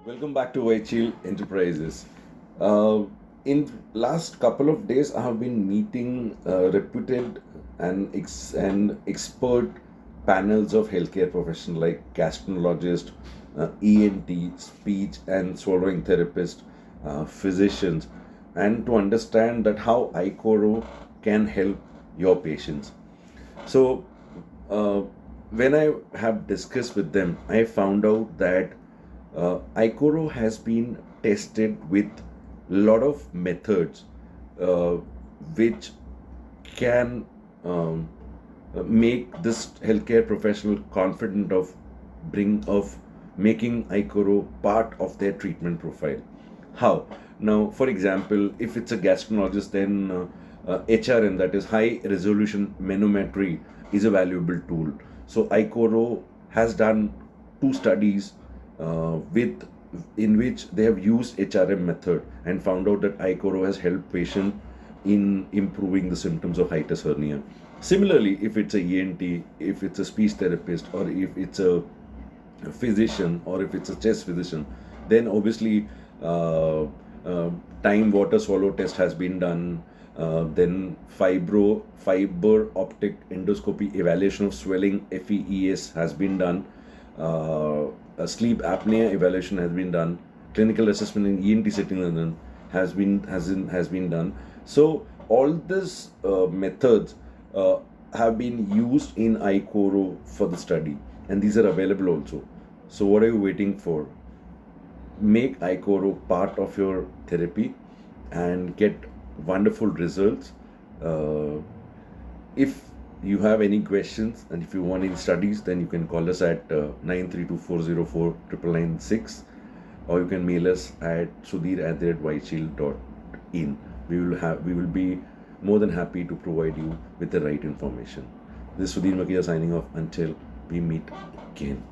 Welcome back to Whitechill Enterprises. In last couple of days, I have been meeting reputed and expert panels of healthcare professionals like gastroenterologist, ENT, speech and swallowing therapist, physicians, and to understand that how iCoro can help your patients. So, uh, when I have discussed with them, I found out that iCoro has been tested with a lot of methods uh, which can make this healthcare professional confident of bring of making iCoro part of their treatment profile. How? Now, for example, if it's a gastroenterologist, then HRM, that is high resolution manometry, is a valuable tool. So iCoro has done two studies with in which they have used HRM method and found out that iCoro has helped patient in improving the symptoms of hiatus hernia. Similarly, if it's a ENT, if it's a speech therapist, or if it's a physician, or if it's a chest physician, then obviously uh, time water swallow test has been done. Then fiber optic endoscopy evaluation of swelling FEES has been done. A sleep apnea evaluation has been done. Clinical assessment in ENT setting has been done. So all these methods have been used in iCoro for the study, and these are available also. So what are you waiting for? Make iCoro part of your therapy and get wonderful results. Uh, if you have any questions and if you want any studies, then you can call us at 932-404-9996, or you can mail us at sudhir@whiteshield.in. We will be more than happy to provide you with the right information. This is Sudhir Makia signing off until we meet again.